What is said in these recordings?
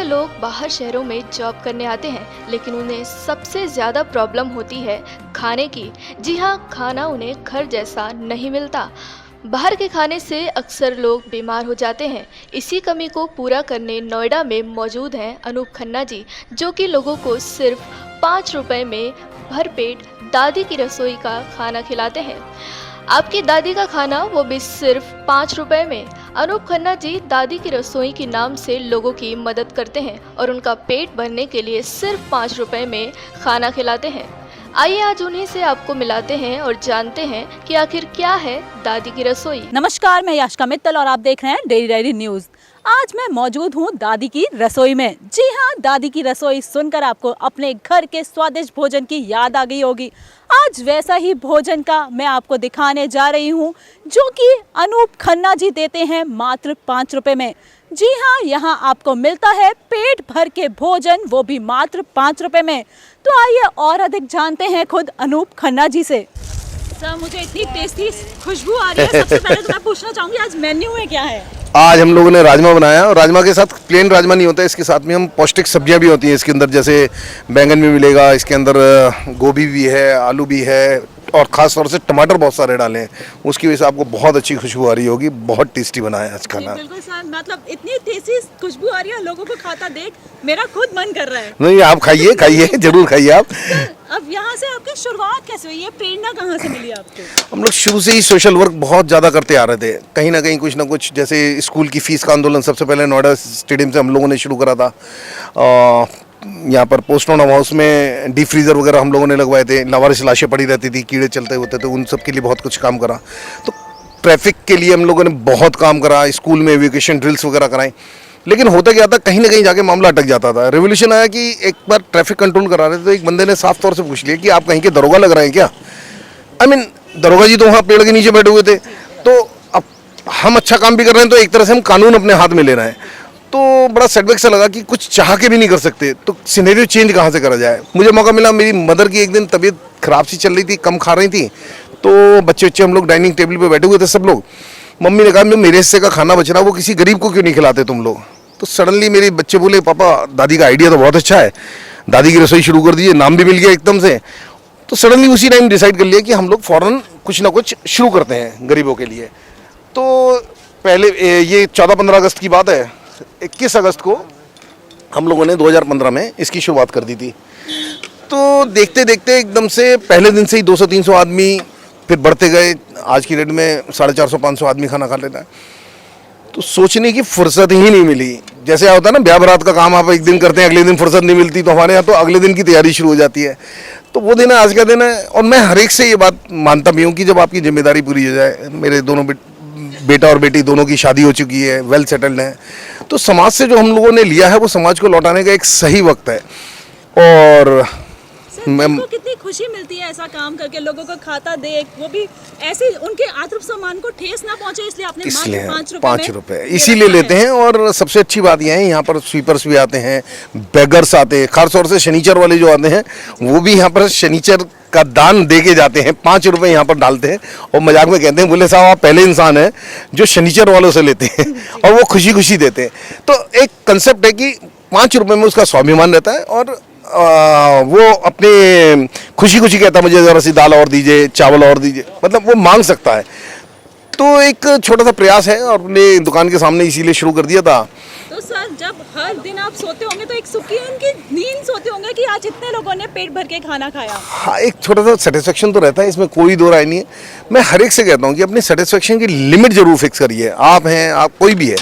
से लोग बाहर शहरों में जॉब करने आते हैं, लेकिन उन्हें सबसे ज़्यादा प्रॉब्लम होती है खाने की। जी हाँ, खाना उन्हें घर जैसा नहीं मिलता। बाहर के खाने से अक्सर लोग बीमार हो जाते हैं। इसी कमी को पूरा करने नोएडा में मौजूद हैं अनूप खन्ना जी, जो कि लोगों को सिर्फ 5 रुपए में भरपेट दादी की रसोई का खाना खिलाते हैं। आपकी दादी का खाना, वो भी सिर्फ 5 रुपए में। अनूप खन्ना जी दादी की रसोई के नाम से लोगों की मदद करते हैं और उनका पेट भरने के लिए सिर्फ 5 रुपए में खाना खिलाते हैं। आइए आज उन्हीं से आपको मिलाते हैं और जानते हैं कि आखिर क्या है दादी की रसोई। नमस्कार, मैं याशिका मित्तल और आप देख रहे हैं डेली डायरी न्यूज। आज मैं मौजूद हूँ दादी की रसोई में। जी हाँ, दादी की रसोई सुनकर आपको अपने घर के स्वादिष्ट भोजन की याद आ गई होगी। आज वैसा ही भोजन का मैं आपको दिखाने जा रही हूँ, जो कि अनूप खन्ना जी देते हैं मात्र 5 रुपए में। जी हाँ, यहाँ आपको मिलता है पेट भर के भोजन, वो भी मात्र 5 रुपए में। तो आइए और अधिक जानते हैं खुद अनूप खन्ना जी से। सर, मुझे इतनी टेस्टी खुशबू आ रही है। सबसे पहले तो मैं पूछना चाहूँगी, आज मेन्यू में क्या है? आज हम लोगों ने राजमा बनाया और राजमा के साथ प्लेन राजमा नहीं होता है, इसके साथ में हम पौष्टिक सब्जियां भी होती हैं इसके अंदर। जैसे बैंगन भी मिलेगा इसके अंदर, गोभी भी है, आलू भी है और ख़ास तौर से टमाटर बहुत सारे डाले हैं। उसकी वजह से आपको बहुत अच्छी खुशबू आ रही होगी। बहुत टेस्टी बनाया है आज खाना। बिल्कुल सर, मतलब इतनी टेस्टी खुशबू आ रही है, लोगों को खाता देख मेरा खुद मन कर रहा है। नहीं, आप खाइए खाइए जरूर खाइए आप। अब यहाँ से आपकी शुरुआत कैसे हुई? ये प्रेरणा कहाँ से मिली आपको? हम लोग शुरू से ही सोशल वर्क बहुत ज़्यादा करते आ रहे थे। कहीं ना कहीं कुछ ना कुछ, जैसे स्कूल की फ़ीस का आंदोलन सबसे पहले नोएडा स्टेडियम से हम लोगों ने शुरू करा था। यहाँ पर पोस्टमार्टम हाउस में डीप फ्रीज़र वगैरह हम लोगों ने लगवाए थे। लावारिस लाशें पड़ी रहती थी, कीड़े चलते होते थे, उन सब के लिए बहुत कुछ काम करा। तो ट्रैफिक के लिए हम लोगों ने बहुत काम करा, स्कूल में एजुकेशन ड्रिल्स वगैरह कराएं। लेकिन होता क्या था, कहीं ना कहीं जाके मामला अटक जाता था। रेवोल्यूशन आया कि एक बार ट्रैफिक कंट्रोल करा रहे थे तो एक बंदे ने साफ तौर से पूछ लिया कि आप कहीं के दरोगा लग रहे हैं क्या? दरोगा जी तो वहाँ पेड़ के नीचे बैठे हुए थे। तो अब हम अच्छा काम भी कर रहे हैं तो एक तरह से हम कानून अपने हाथ में ले रहे हैं। तो बड़ा सेटबैक सा लगा कि कुछ चाह के भी नहीं कर सकते, तो सिनेरियो चेंज कहाँ से करा जाए। मुझे मौका मिला, मेरी मदर की एक दिन तबीयत खराब सी चल रही थी, कम खा रही थी। तो बच्चे हम लोग डाइनिंग टेबल पे बैठे हुए थे सब लोग। मम्मी ने कहा मेरे हिस्से का खाना बच रहा, वो किसी गरीब को क्यों नहीं खिलाते तुम लोग? तो सडनली मेरे बच्चे बोले, पापा दादी का आइडिया तो बहुत अच्छा है, दादी की रसोई शुरू कर दीजिए। नाम भी मिल गया एकदम से। तो सडनली उसी टाइम डिसाइड कर लिया कि हम लोग फ़ौरन कुछ ना कुछ शुरू करते हैं गरीबों के लिए। तो पहले ये 14-15 अगस्त की बात है। 21 अगस्त को हम लोगों ने 2015 में इसकी शुरुआत कर दी थी। तो देखते देखते एकदम से पहले दिन से ही 200-300 आदमी फिर बढ़ते गए। आज की डेट में 450-500 आदमी खाना खा लेता है। तो सोचने की फुर्सत ही नहीं मिली। जैसे होता है ना, ब्याह बारात का काम आप एक दिन करते हैं, अगले दिन फुर्सत नहीं मिलती, तो हमारे यहाँ तो अगले दिन की तैयारी शुरू हो जाती है। तो वो दिन है, आज का दिन है। और मैं हर एक से ये बात मानता भी हूँ कि जब आपकी जिम्मेदारी पूरी हो जाए, मेरे दोनों बेटा और बेटी दोनों की शादी हो चुकी है, वेल सेटल्ड है, तो समाज से जो हम लोगों ने लिया है वो समाज को लौटाने का एक सही वक्त है। और को कितनी खुशी मिलती है ऐसा काम करके, लोगों को खाता देख, वो भी ऐसे उनके आत्मसम्मान को ठेस ना पहुंचे, इसलिए आपने मात्र 5 रुपए इसीलिए लेते हैं। और सबसे अच्छी बात यह है, यहाँ पर स्वीपर्स भी आते हैं, बेगर्स आते हैं, खास तौर से शनिचर वाले जो आते हैं वो भी यहाँ पर शनिचर का दान दे के जाते हैं। 5 रुपए यहाँ पर डालते हैं और मजाक में कहते हैं, बोले साहब आप पहले इंसान हैं जो शनिचर वालों से लेते हैं और वो खुशी खुशी देते हैं। तो एक कंसेप्ट है कि 5 रुपए में उसका स्वाभिमान रहता है और वो अपने खुशी खुशी कहता है मुझे ज़रा सी दाल और दीजिए, चावल और दीजिए, मतलब वो मांग सकता है। तो एक छोटा सा प्रयास है और अपने दुकान के सामने इसीलिए शुरू कर दिया था। तो सर, जब हर दिन आप सोते होंगे तो एक सुकून की नींद सोते होंगे कि आज इतने लोगों ने पेट भर के खाना खाया। हाँ, एक छोटा सा सेटिस्फेक्शन तो रहता है, इसमें कोई दो राय नहीं है। मैं हर एक से कहता हूँ कि अपनी सेटिस्फेक्शन की लिमिट जरूर फिक्स करिए। आप हैं, आप कोई भी है,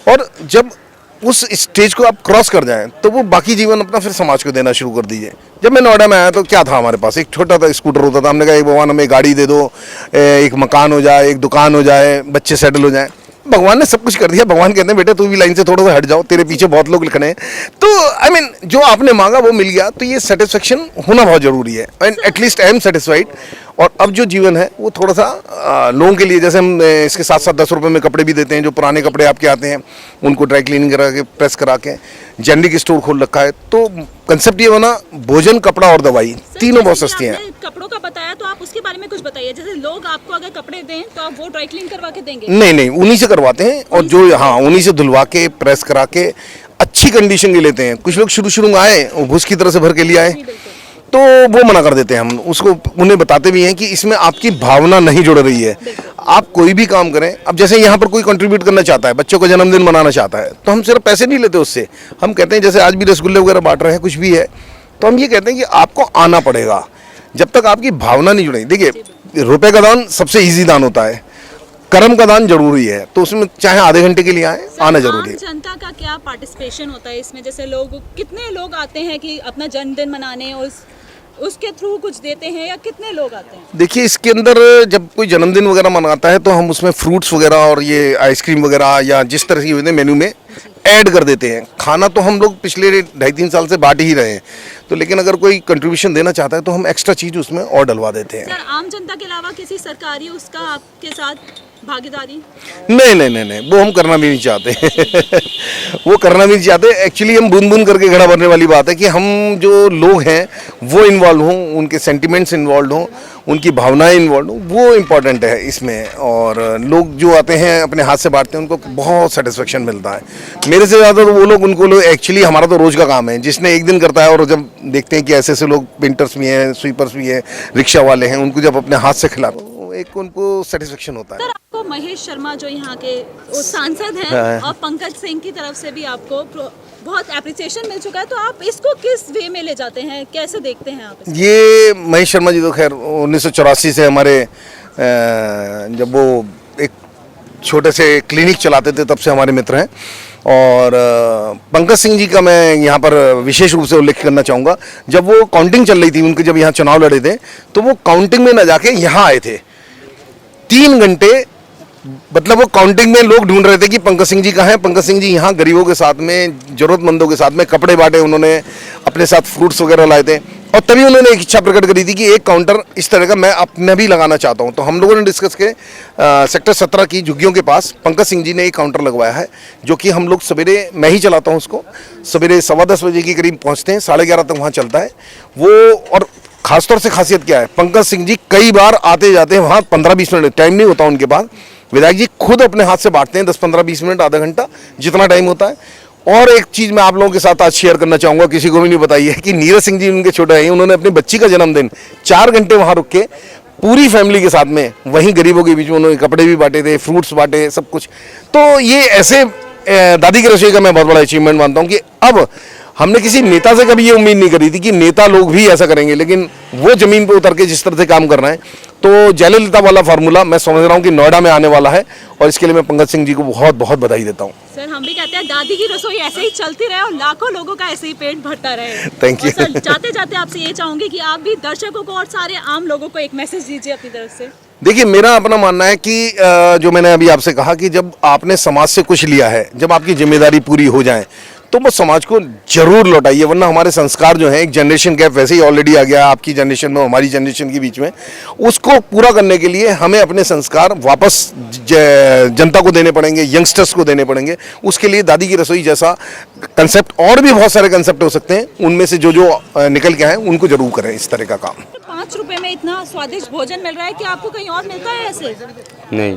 और जब उस स्टेज को आप क्रॉस कर जाएं तो वो बाकी जीवन अपना फिर समाज को देना शुरू कर दीजिए। जब मैं नोएडा में आया तो क्या था, हमारे पास एक छोटा सा स्कूटर होता था। हमने कहा भगवान हमें गाड़ी दे दो, एक मकान हो जाए, एक दुकान हो जाए, बच्चे सेटल हो जाएं। भगवान ने सब कुछ कर दिया। भगवान कहते हैं बेटा तू भी लाइन से थोड़ा सा हट जाओ, तेरे पीछे बहुत लोग खड़े हैं। तो जो आपने मांगा वो मिल गया, तो ये सेटिस्फेक्शन होना बहुत जरूरी है। And at least I am satisfied. और अब जो जीवन है वो थोड़ा सा लोगों के लिए, जैसे हम इसके साथ साथ 10 रुपये में कपड़े भी देते हैं। जो पुराने कपड़े आपके आते हैं उनको ड्राई क्लीनिंग करा के, प्रेस करा के, जेनरिक स्टोर खोल रखा है। तो कंसेप्ट ये बना, भोजन, कपड़ा और दवाई तीनों बहुत सस्ती हैं। कपड़ों का बताया तो आप उसके बारे में कुछ बताइए। जैसे लोग आपको अगर कपड़े दें तो आप वो ड्राई क्लीन करवा के देंगे? नहीं, उन्हीं से करवाते हैं। और जो, हाँ, उन्हीं से धुलवा के, प्रेस करा के अच्छी कंडीशन के लेते हैं। कुछ लोग शुरू में आए वो भूस की तरह से भर के लिए आए, तो वो मना कर देते हैं हम उसको, उन्हें बताते भी हैं कि इसमें आपकी भावना नहीं जुड़ रही है। आप कोई भी काम करें, अब जैसे यहाँ पर कोई कंट्रीब्यूट करना चाहता है, बच्चों का जन्मदिन मनाना चाहता है, तो हम सिर्फ पैसे नहीं लेते उससे। हम कहते हैं जैसे आज भी रसगुल्ले वगैरह बांट रहे हैं, कुछ भी है, तो हम ये कहते हैं कि आपको आना पड़ेगा। जब तक आपकी भावना नहीं जुड़ेगी, देखिए रुपए का दान सबसे ईजी दान होता है, कर्म का दान जरूरी है, तो उसमें चाहे आधे घंटे के लिए आए, आना जरूरी है। जनता का क्या पार्टिसिपेशन होता है इसमें? जैसे लोग, कितने लोग आते हैं कि अपना जन्मदिन मनाने, उसके थ्रू कुछ देते हैं, या कितने लोग आते हैं? देखिए इसके अंदर जब कोई जन्मदिन वगैरह मनाता है तो हम उसमें फ्रूट्स वगैरह और ये आइसक्रीम वगैरह या जिस तरह की मेन्यू में ऐड कर देते हैं। खाना तो हम लोग पिछले 2.5-3 साल से बांट ही रहे हैं, तो लेकिन अगर कोई कंट्रीब्यूशन देना चाहता है तो हम एक्स्ट्रा चीज़ उसमें और डलवा देते हैं। सर, आम जनता के अलावा किसी सरकारी उसका आपके साथ भागीदारी? नहीं, वो हम करना भी नहीं चाहते वो करना भी नहीं चाहते। एक्चुअली हम बूंद बूंद करके घड़ा भरने वाली बात है कि हम जो लोग हैं वो इन्वॉल्व हों, उनके सेंटिमेंट्स इन्वॉल्व हों, उनकी भावनाएं इन्वॉल्व हों, वो इम्पॉर्टेंट है इसमें। और लोग जो आते हैं अपने हाथ से बांटते हैं, उनको बहुत सेटिस्फेक्शन मिलता है। मेरे से ज़्यादा तो वो लोग, उनको लोग एक्चुअली, हमारा तो रोज़ का काम है, जिसने एक दिन करता है, और जब देखते हैं कि ऐसे ऐसे लोग पेंटर्स भी हैं, स्वीपर्स भी हैं, रिक्शा वाले हैं, उनको जब अपने हाथ से खिलाते एक उनको सेटिस्फेक्शन होता है। सर, आपको महेश शर्मा जो यहाँ के सांसद हैं और पंकज सिंह की तरफ से भी आपको बहुत एप्रिसिएशन मिल चुका है, तो आप इसको किस वे में ले जाते हैं, कैसे देखते हैं आप इसको? ये महेश शर्मा जी तो खैर 1984 से हमारे, जब वो एक छोटे से क्लिनिक चलाते थे तब से हमारे मित्र हैं। और पंकज सिंह जी का मैं यहाँ पर विशेष रूप से उल्लेख करना चाहूँगा। जब वो काउंटिंग चल रही थी उनके, जब यहाँ चुनाव लड़े थे, तो वो काउंटिंग में न जाके यहाँ आए थे 3 घंटे। मतलब वो काउंटिंग में लोग ढूंढ रहे थे कि पंकज सिंह जी कहाँ हैं। पंकज सिंह जी यहाँ गरीबों के साथ में, जरूरतमंदों के साथ में कपड़े बांटे, उन्होंने अपने साथ फ्रूट्स वगैरह लाए थे, और तभी उन्होंने एक इच्छा प्रकट करी थी कि एक काउंटर इस तरह का मैं अपने भी लगाना चाहता हूँ। तो हम लोगों ने डिस्कस के सेक्टर 17 की झुग्गियों के पास पंकज सिंह जी ने एक काउंटर लगवाया है, जो कि हम लोग सवेरे, मैं ही चलाता हूँ उसको, सवेरे 10:15 बजे के करीब पहुँचते हैं, 11:30 तक वहाँ चलता है वो। और खासतौर से खासियत क्या है, पंकज सिंह जी कई बार आते जाते हैं वहाँ, 15-20 मिनट टाइम नहीं होता उनके पास, विधायक जी खुद अपने हाथ से बांटते हैं, 10-15-20 मिनट, आधा घंटा, जितना टाइम होता है। और एक चीज़ मैं आप लोगों के साथ आज शेयर करना चाहूँगा, किसी को भी नहीं बताई है, कि नीरज सिंह जी उनके छोटे हैं, उन्होंने अपनी बच्ची का जन्मदिन 4 घंटे वहाँ रुक के पूरी फैमिली के साथ में वहीं गरीबों के बीच में उन्होंने कपड़े भी बांटे थे, फ्रूट्स बांटे, सब कुछ। तो ये ऐसे दादी की रसोई का मैं बहुत बड़ा अचीवमेंट मानता हूँ कि अब हमने किसी नेता से कभी ये उम्मीद नहीं करी थी कि नेता लोग भी ऐसा करेंगे, लेकिन वो जमीन पे उतर के जिस तरह से काम कर रहे हैं, तो जयललिता वाला फार्मूला मैं समझ रहा हूँ कि नोएडा में आने वाला है, और इसके लिए मैं पंकज सिंह जी को बहुत बहुत बधाई देता हूँ। सर, हम भी कहते हैं दादी की रसोई ऐसे ही चलती रहे और लाखों लोगों का ऐसे ही पेट भरता रहे। Thank you. सर, जाते जाते आपसे ये चाहूंगी कि आप भी दर्शकों को और सारे आम लोगों को एक मैसेज दीजिए अपनी तरफ से। देखिए, मेरा अपना मानना है कि जो मैंने अभी आपसे कहा कि जब आपने समाज से कुछ लिया है, जब आपकी जिम्मेदारी पूरी हो जाए, तो वो समाज को जरूर लौटाइए, वरना हमारे संस्कार जो हैं, एक जनरेशन गैप वैसे ही ऑलरेडी आ गया है आपकी जनरेशन में हमारी जनरेशन के बीच में, उसको पूरा करने के लिए हमें अपने संस्कार वापस जनता को देने पड़ेंगे, यंगस्टर्स को देने पड़ेंगे। उसके लिए दादी की रसोई जैसा कंसेप्ट, और भी बहुत सारे कंसेप्ट हो सकते हैं, उनमें से जो निकल के आए उनको जरूर करें इस तरह का काम। 5 रुपए में इतना स्वादिष्ट भोजन मिल रहा है कि आपको कहीं और मिलता है ऐसे? नहीं।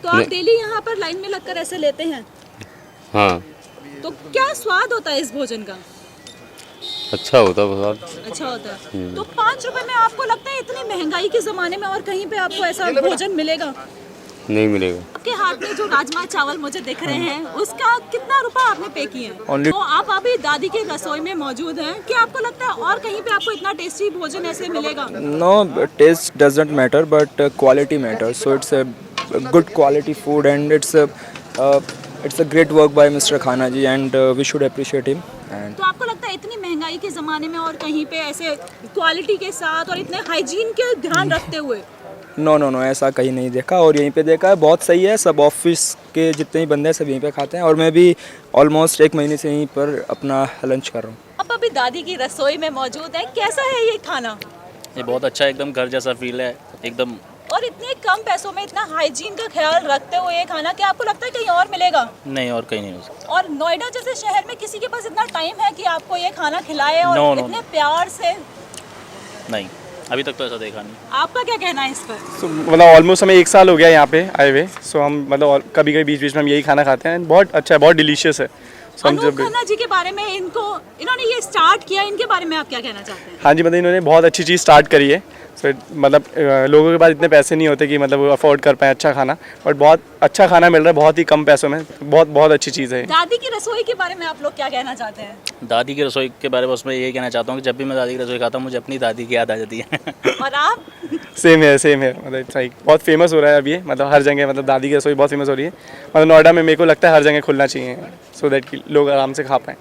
तो आप डेली यहाँ पर लाइन में लगकर ऐसे लेते हैं? हाँ। तो क्या स्वाद होता है इस भोजन का? अच्छा होता है बहुत। अच्छा होता है। तो 5 रुपए में आपको लगता है इतनी महंगाई के जमाने में और कहीं पे आपको ऐसा भोजन मिलेगा? नहीं मिलेगा। आपके हाथ में जो राजमा चावल मुझे दिख रहे हैं, उसका कितना रुपया आपने पे किए हैं? तो आप अभी दादी की रसोई में मौजूद हैं, क्या आपको लगता है और कहीं पे आपको इतना टेस्टी भोजन ऐसे मिलेगा? No, taste doesn't matter, but quality matters. So it's a good quality food, and it's a great work by Mr. Khana ji, and we should appreciate him. And तो आपको लगता है इतनी महंगाई के ज़माने में और कहीं पे ऐसे क्वालिटी के साथ और इतने हाइजीन के ध्यान रखते हुए? नो, ऐसा कहीं नहीं देखा, और यहीं पे देखा है, बहुत सही है। सब ऑफिस के जितने भी बंदे हैं सब यहीं पे खाते हैं, और मैं भी ऑलमोस्ट 1 महीने से यहीं पर अपना लंच कर रहा हूँ। आप अभी दादी की रसोई में मौजूद हैं, कैसा है ये खाना? ये बहुत अच्छा है, एकदम घर जैसा फील है एकदम। और इतने कम पैसों में इतना हाइजीन का ख्याल रखते हुए ये खाना, क्या आपको लगता है कहीं और मिलेगा? नहीं, और कहीं नहीं हो सकता। और नोएडा जैसे शहर में किसी के पास इतना टाइम है कि आपको ये खाना खिलाए और No. इतने प्यार से? नहीं, अभी तक तो ऐसा देखा नहीं। आपका क्या कहना है इस पर? मतलब ऑलमोस्ट हमें 1 साल हो गया यहाँ पे आए हुए। सो हम मतलब कभी कभी बीच बीच में हम यही खाना खाते हैं। बहुत अच्छा है, बहुत डिलीशियस है, So हम अनूप जब खन्ना जी के बारे में इन्होंने ये स्टार्ट किया, इनके बारे में आप क्या कहना चाहते हैं? हाँ जी, मतलब इन्होंने बहुत अच्छी चीज़ स्टार्ट करी है। सो मतलब लोगों के पास इतने पैसे नहीं होते कि मतलब वो अफोर्ड कर पाए अच्छा खाना, बट बहुत अच्छा खाना मिल रहा है बहुत ही कम पैसों में। बहुत बहुत अच्छी चीज़ है। दादी की रसोई के बारे में आप लोग क्या कहना चाहते हैं? दादी की रसोई के बारे में उसमें यही कहना चाहता हूँ कि जब भी मैं दादी की रसोई खाता हूँ मुझे अपनी दादी की याद आ जाती है। और आप? सेम है मतलब सही बहुत फेमस हो रहा है अभी ये, मतलब हर जगह मतलब दादी की रसोई बहुत फेमस हो रही है। मतलब नोएडा में मेरे को लगता है हर जगह खुलना चाहिए, सो दैट कि लोग आराम से खा पाएँ।